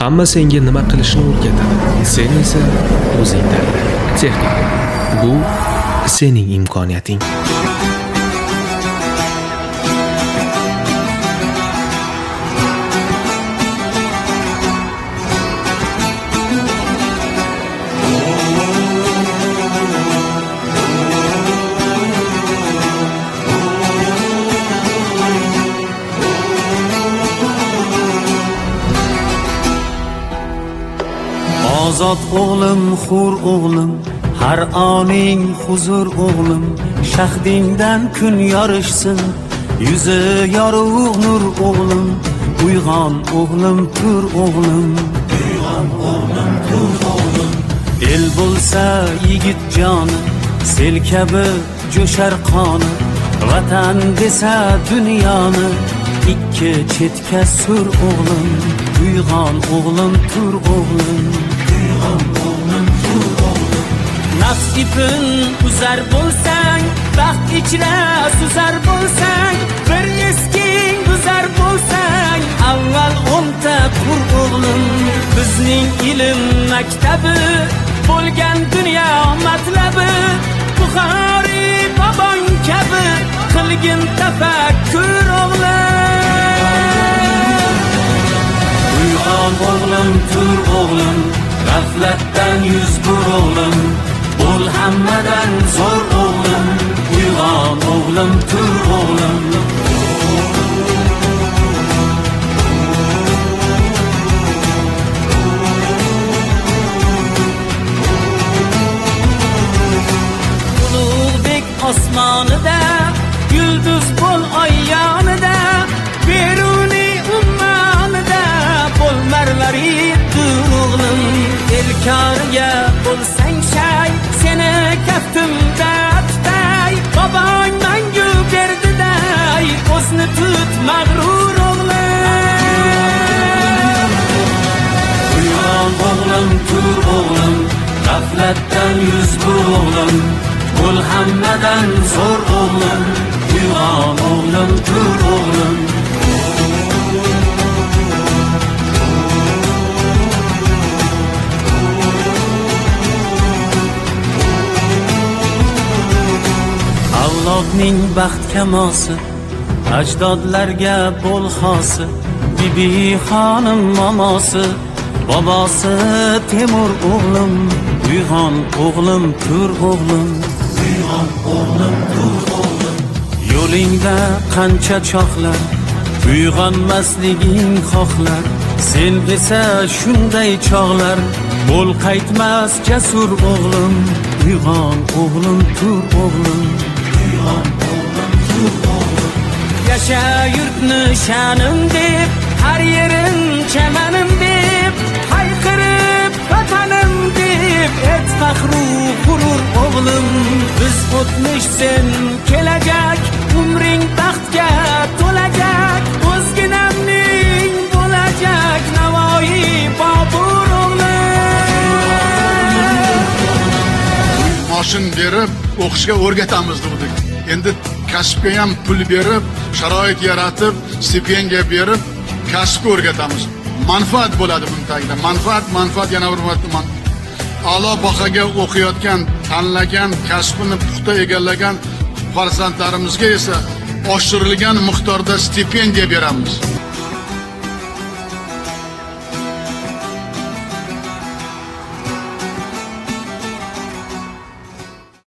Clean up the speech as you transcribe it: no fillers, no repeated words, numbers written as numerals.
Hamma senga nima qilishni o'rgatadi. Sen esa o'zing tanla. Texnika. Bu sening imkoniyating. Ozod o'g'lim, hur o'g'lim, har oning huzur o'g'lim, shahdingdan kun yorishsin, yuzi yorug' nur o'g'lim, uyg'on o'g'lim, tur o'g'lim, uyg'on o'g'lim, tur o'g'lim. El bo'lsa yigit joni, sel kabi jo'shar qoni, vatan desa dunyoni ikki chetga sur o'g'lim, uyg'on o'g'lim, tur o'g'lim. Nafs ipin uzar bo'lsang, baxt ichra suzar bo'lsang, bir esking buzar bo'lsang, avval o'nta qur o'g'lim. Bizning ilm maktabi bo'lgan dunyo matlabi, Buxoriy bobong kabi qilgin tafakkur o'g'lim. Uyg'on o'g'lim, tur o'g'lim, g'aflatdan yuz bur o'g'lim, bo'l hammadan zo'r o'g'lim, uyg'on o'g'lim, tur o'g'lim. Ulug'bek osmonida, yulduz bo'l oy yonida, beruniy ummonida bo'l marvarid tur o'g'lim. Elkoriga bo'lsang shay, seni kaftimda tutay, bobong mangu berdiday, o'zni tut mag'rur o'g'lim. Uyg'on o'g'lim, tur o'g'lim, g'aflatdan yuz bur o'g'lim, bo'l hammadan zo'r o'g'lim, uyg'on o'g'lim, tur o'g'lim. Avlodning baxt kamosi, ajdodlarga bo'l xosi, bibi xonim momosi, bobosi Temur o'g'lim, uyg'on o'g'lim, tur o'g'lim, uyg'on o'g'lim, tur o'g'lim. Yo'lingda qancha choqlar, uyg'onmasliging xohlar, sen esa shunday chog'lar, bo'l qaytmas jasur o'g'lim, uyg'on o'g'lim, tur o'g'lim. Yasha yurtni sha'nim deb, har yerim chamanim deb, hayqirib vatanim deb, et faxru g'urur o'g'lim. Biz o'tmish, sen kelajak, umring baxtga to'lajak, o'zginamning bo'lajak Navoiy Bobur o'g'lim. Moshin berib o'qishga o'rgatamiz dedik. Endi kasbga ham pul berib, sharoit yaratib, stipendiya berib, kasbga o'rgatamiz. Manfaat bo'ladi buni tagida. Manfaat yana bir marta a'lo bahoga o'qiyotgan, tanlagan, kasbini puxta egallagan farzandlarimizga esa oshirilgan miqdorda stipendiya beramiz.